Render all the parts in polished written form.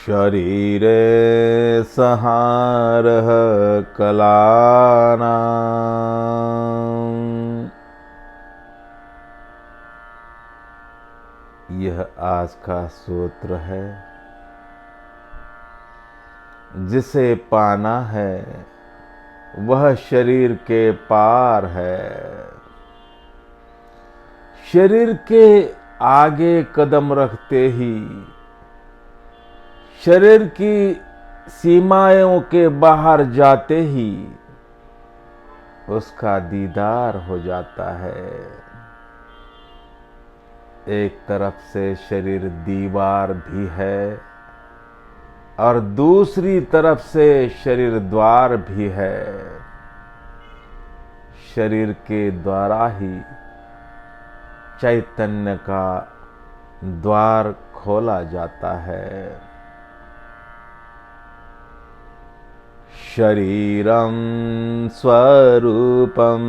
शरीरे संहारः कलानां। यह आज का सूत्र है। जिसे पाना है वह शरीर के पार है। शरीर के आगे कदम रखते ही शरीर की सीमाओं के बाहर जाते ही उसका दीदार हो जाता है। एक तरफ से शरीर दीवार भी है और दूसरी तरफ से शरीर द्वार भी है। शरीर के द्वारा ही चैतन्य का द्वार खोला जाता है। शरीरं स्वरूपं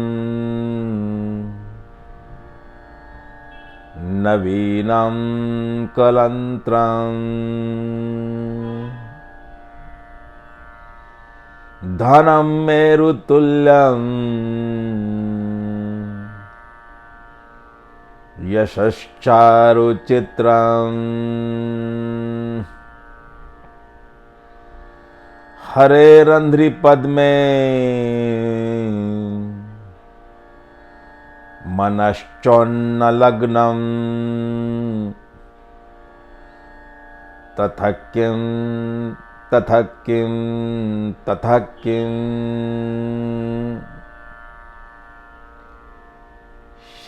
नवीनं कलंत्रं धनं मेरुतुल्यं यशश्चारुचित्रं हरेरंध्रि पद में मनश्चोन्न लग्नम तथा किं तथा किं तथा किं।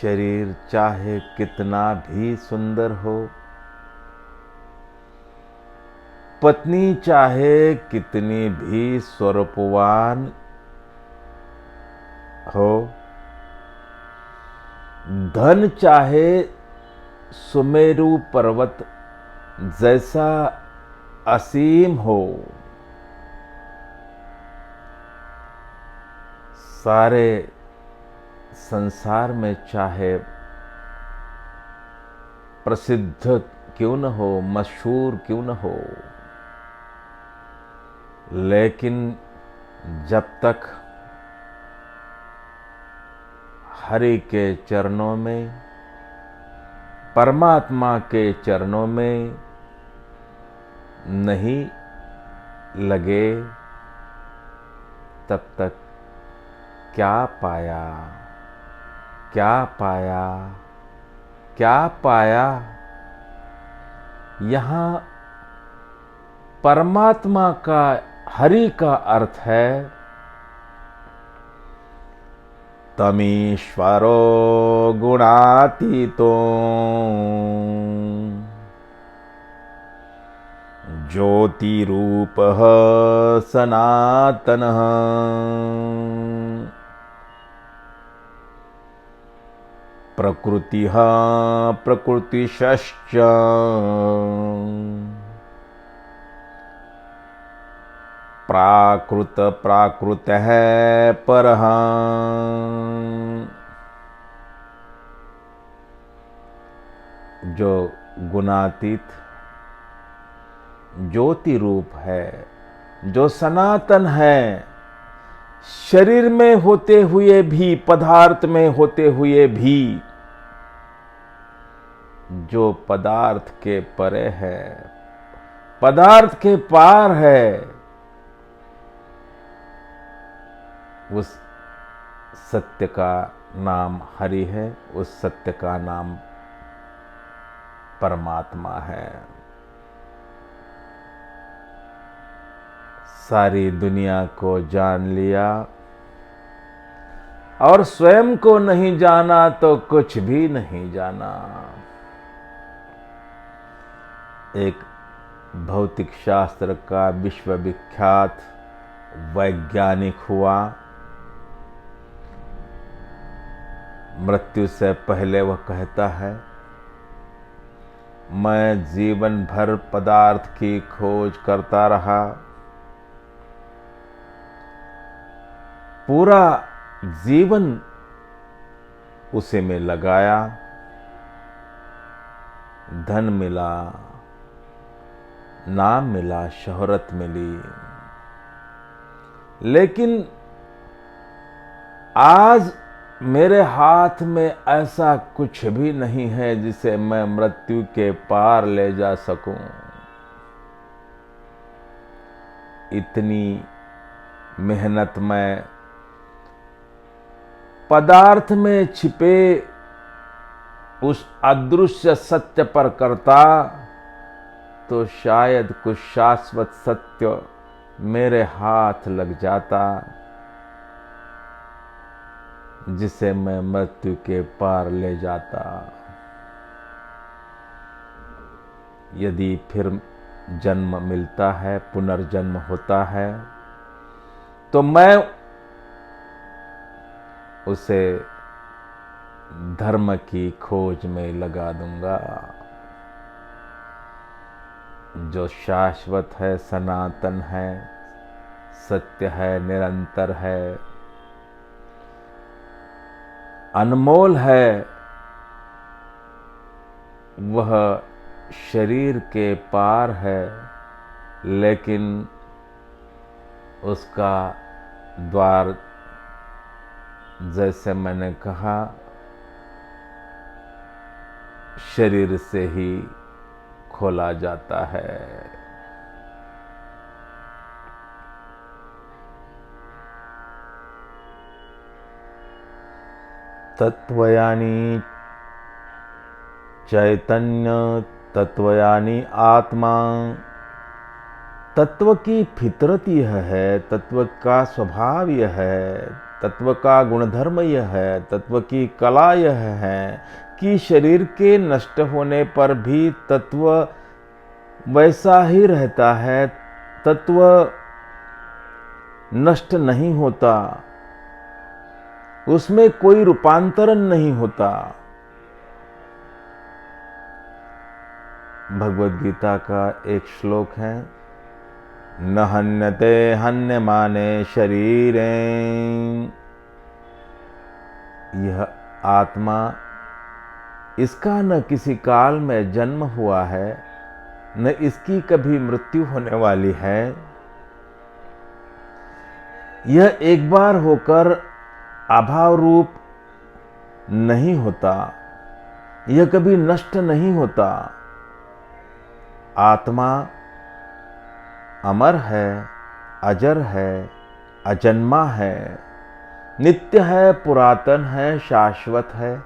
शरीर चाहे कितना भी सुंदर हो, पत्नी चाहे कितनी भी स्वरूपवान हो, धन चाहे सुमेरु पर्वत जैसा असीम हो, सारे संसार में चाहे प्रसिद्ध क्यों न हो, मशहूर क्यों न हो, लेकिन जब तक हरि के चरणों में, परमात्मा के चरणों में नहीं लगे, तब तक क्या पाया, क्या पाया, क्या पाया। यहाँ परमात्मा का, हरि का अर्थ है तमीश्वरो गुणातीतो ज्योतिरूपः सनातनः प्रकृतिः प्रकृतिश्च प्राकृत प्राकृत है परः। जो गुणातीत ज्योति रूप है, जो सनातन है, शरीर में होते हुए भी, पदार्थ में होते हुए भी, जो पदार्थ के परे है, पदार्थ के पार है, उस सत्य का नाम हरि है, उस सत्य का नाम परमात्मा है। सारी दुनिया को जान लिया और स्वयं को नहीं जाना तो कुछ भी नहीं जाना। एक भौतिक शास्त्र का विश्वविख्यात वैज्ञानिक हुआ। मृत्यु से पहले वह कहता है, मैं जीवन भर पदार्थ की खोज करता रहा, पूरा जीवन उसे में लगाया, धन मिला, नाम मिला, शोहरत मिली, लेकिन आज मेरे हाथ में ऐसा कुछ भी नहीं है जिसे मैं मृत्यु के पार ले जा सकूं। इतनी मेहनत मैं पदार्थ में छिपे उस अदृश्य सत्य पर करता तो शायद कुछ शाश्वत सत्य मेरे हाथ लग जाता जिसे मैं मृत्यु के पार ले जाता। यदि फिर जन्म मिलता है, पुनर्जन्म होता है, तो मैं उसे धर्म की खोज में लगा दूंगा, जो शाश्वत है, सनातन है, सत्य है, निरंतर है, अनमोल है। वह शरीर के पार है, लेकिन उसका द्वार, जैसे मैंने कहा, शरीर से ही खोला जाता है। तत्वयानी चैतन्य, तत्वयानी आत्मा। तत्व की फितरत यह है, तत्व का स्वभाव यह है, तत्व का गुणधर्म यह है, तत्व की कला यह है कि शरीर के नष्ट होने पर भी तत्व वैसा ही रहता है, तत्व नष्ट नहीं होता, उसमें कोई रूपांतरण नहीं होता। भगवद गीता का एक श्लोक है, न हन्यते हन्यमाने शरीरे। यह आत्मा, इसका न किसी काल में जन्म हुआ है, न इसकी कभी मृत्यु होने वाली है। यह एक बार होकर अभाव रूप नहीं होता, यह कभी नष्ट नहीं होता। आत्मा अमर है, अजर है, अजन्मा है, नित्य है, पुरातन है, शाश्वत है।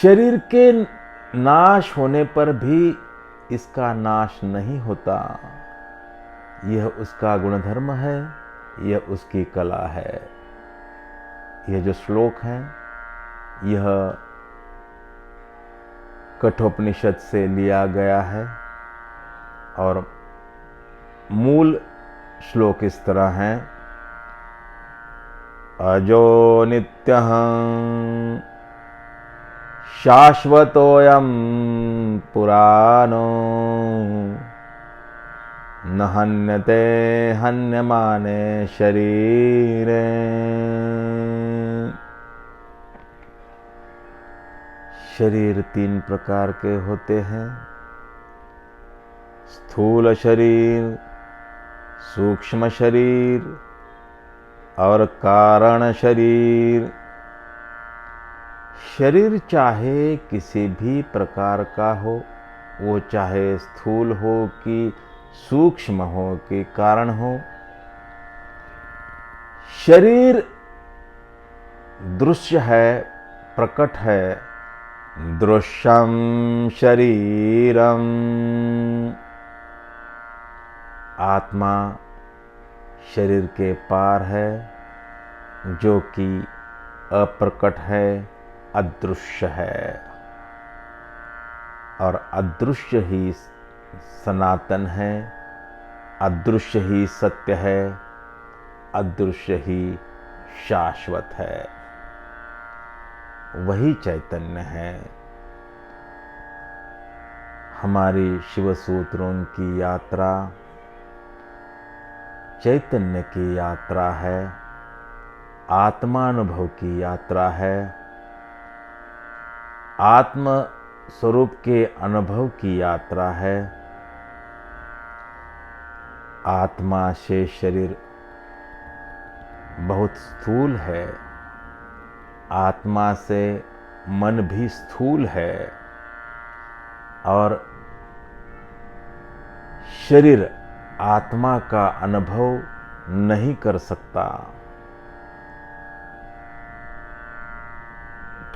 शरीर के नाश होने पर भी इसका नाश नहीं होता। यह उसका गुणधर्म है, यह उसकी कला है। यह जो श्लोक है, यह कठोपनिषद से लिया गया है और मूल श्लोक इस तरह है, अजो नित्यः शाश्वतोऽयं पुराणो न हन्यते हन्यमाने शरीरे। शरीर तीन प्रकार के होते हैं, स्थूल शरीर, सूक्ष्म शरीर और कारण शरीर। शरीर चाहे किसी भी प्रकार का हो, वो चाहे स्थूल हो कि सूक्ष्म हो कि कारण हो, शरीर दृश्य है, प्रकट है। दृश्यम शरीरम। आत्मा शरीर के पार है, जो कि अप्रकट है, अदृश्य है, और अदृश्य ही सनातन है, अदृश्य ही सत्य है, अदृश्य ही शाश्वत है। वही चैतन्य है। हमारी शिव सूत्रों की यात्रा चैतन्य की यात्रा है, आत्मानुभव की यात्रा है, आत्म स्वरूप के अनुभव की यात्रा है। आत्मा से शरीर बहुत स्थूल है, आत्मा से मन भी स्थूल है और शरीर आत्मा का अनुभव नहीं कर सकता।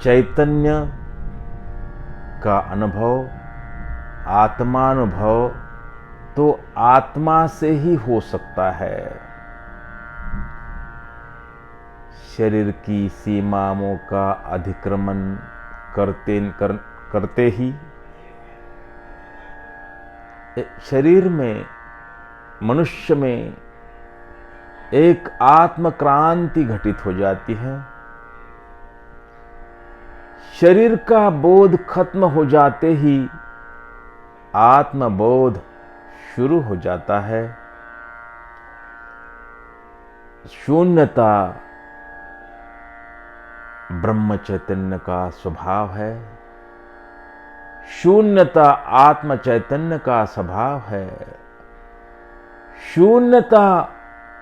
चैतन्य का अनुभव, आत्मानुभव तो आत्मा से ही हो सकता है। शरीर की सीमाओं का अतिक्रमण करते ही शरीर में, मनुष्य में एक आत्म क्रांति घटित हो जाती है। शरीर का बोध खत्म हो जाते ही आत्मबोध शुरू हो जाता है। शून्यता ब्रह्म चैतन्य का स्वभाव है, शून्यता आत्म चैतन्य का स्वभाव है, शून्यता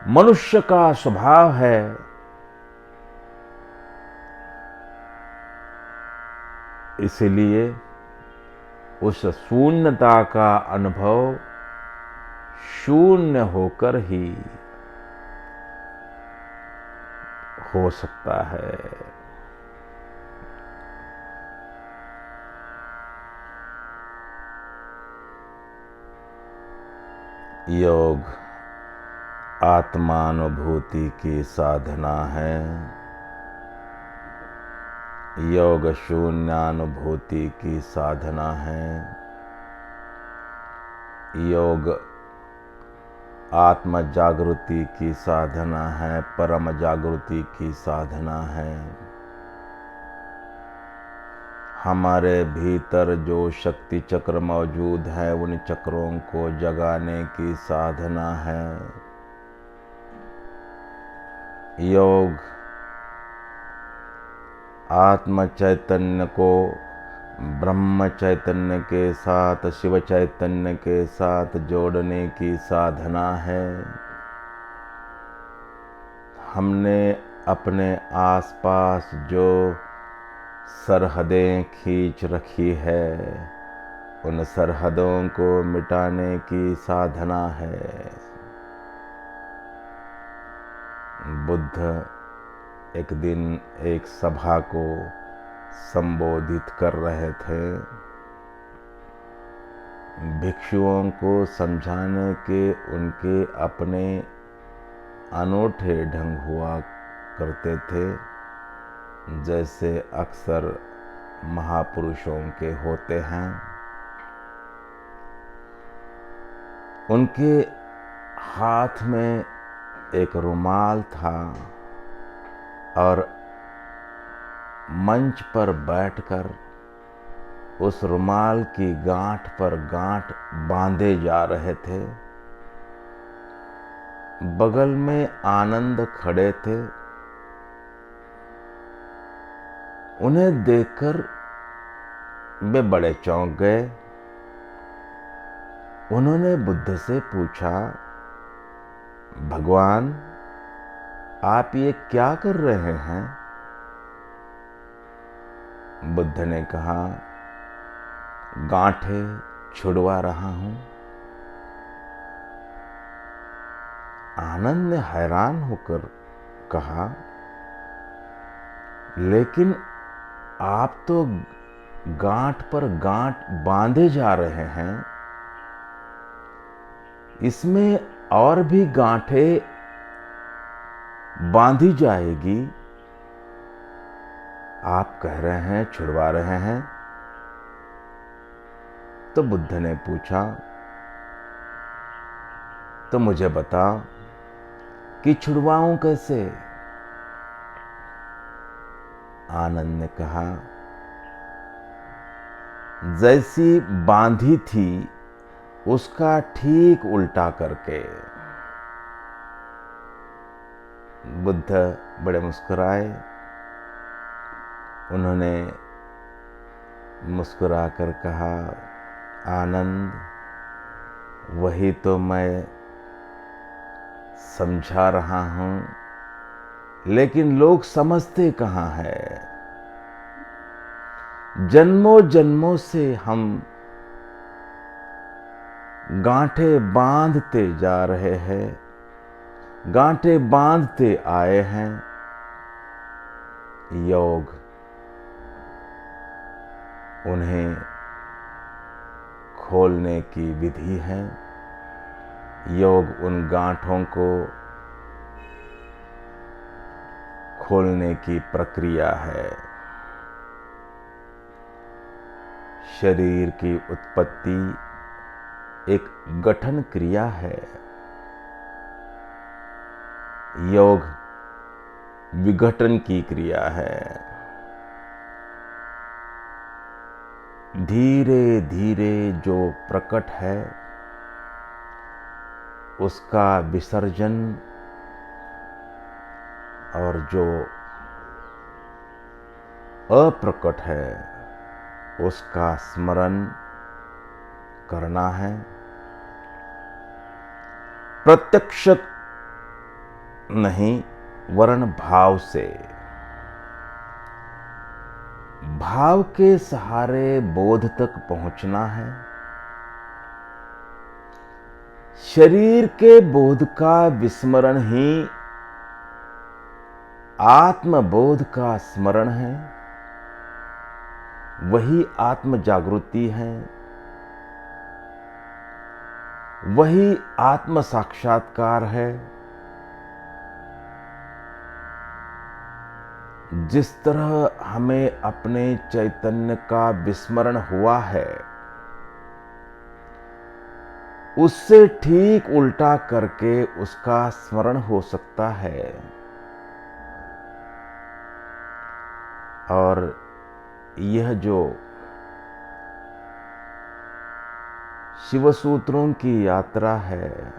मनुष्य का स्वभाव है। इसलिए उस शून्यता का अनुभव शून्य होकर ही हो सकता है। योग आत्मानुभूति की साधना है। योग शून्यानुभूति की साधना है। योग आत्म जागृति की साधना है, परम जागृति की साधना है। हमारे भीतर जो शक्ति चक्र मौजूद है, उन चक्रों को जगाने की साधना है। योग आत्म चैतन्य को ब्रह्म चैतन्य के साथ, शिव चैतन्य के साथ जोड़ने की साधना है। हमने अपने आसपास जो सरहदें खींच रखी है, उन सरहदों को मिटाने की साधना है। बुद्ध एक दिन एक सभा को संबोधित कर रहे थे। भिक्षुओं को समझाने के उनके अपने अनूठे ढंग हुआ करते थे, जैसे अक्सर महापुरुषों के होते हैं। उनके हाथ में एक रुमाल था और मंच पर बैठकर उस रुमाल की गांठ पर गांठ बांधे जा रहे थे। बगल में आनंद खड़े थे। उन्हें देखकर वे बड़े चौंक गए। उन्होंने बुद्ध से पूछा, भगवान आप ये क्या कर रहे हैं? बुद्ध ने कहा, गांठें छुड़वा रहा हूं। आनंद ने हैरान होकर कहा, लेकिन आप तो गांठ पर गांठ बांधे जा रहे हैं, इसमें और भी गांठें बांधी जाएगी। आप कह रहे हैं छुड़वा रहे हैं। तो बुद्ध ने पूछा, तो मुझे बताओ कि छुड़वाऊं कैसे? आनंद ने कहा, जैसी बांधी थी उसका ठीक उल्टा करके। बुद्ध बड़े मुस्कुराए। उन्होंने मुस्कुराकर कहा, आनंद वही तो मैं समझा रहा हूं, लेकिन लोग समझते कहां है। जन्मों जन्मों से हम गांठें बांधते जा रहे हैं, गांठें बांधते आए हैं। योग उन्हें खोलने की विधि है। योग उन गांठों को खोलने की प्रक्रिया है। शरीर की उत्पत्ति एक गठन क्रिया है। योग विघटन की क्रिया है। धीरे धीरे जो प्रकट है उसका विसर्जन, और जो अप्रकट है उसका स्मरण करना है। प्रत्यक्ष नहीं, वरण भाव से। भाव के सहारे बोध तक पहुंचना है। शरीर के बोध का विस्मरण ही आत्मबोध का स्मरण है। वही आत्म जागृति है, वही आत्म साक्षात्कार है। जिस तरह हमें अपने चैतन्य का विस्मरण हुआ है, उससे ठीक उल्टा करके उसका स्मरण हो सकता है। और यह जो शिव सूत्रों की यात्रा है,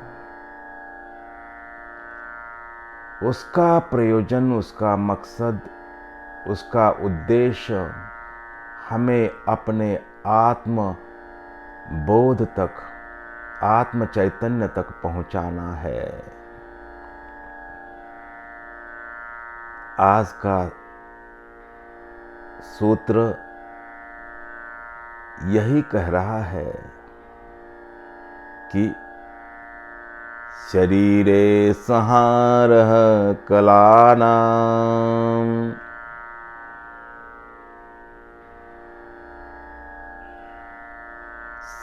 उसका प्रयोजन, उसका मकसद, उसका उद्देश्य हमें अपने आत्म बोध तक, आत्म चैतन्य तक पहुंचाना है। आज का सूत्र यही कह रहा है कि शरीरे संहारः कलानां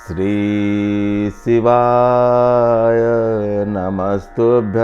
श्री शिवाय नमस्तुभ्यं।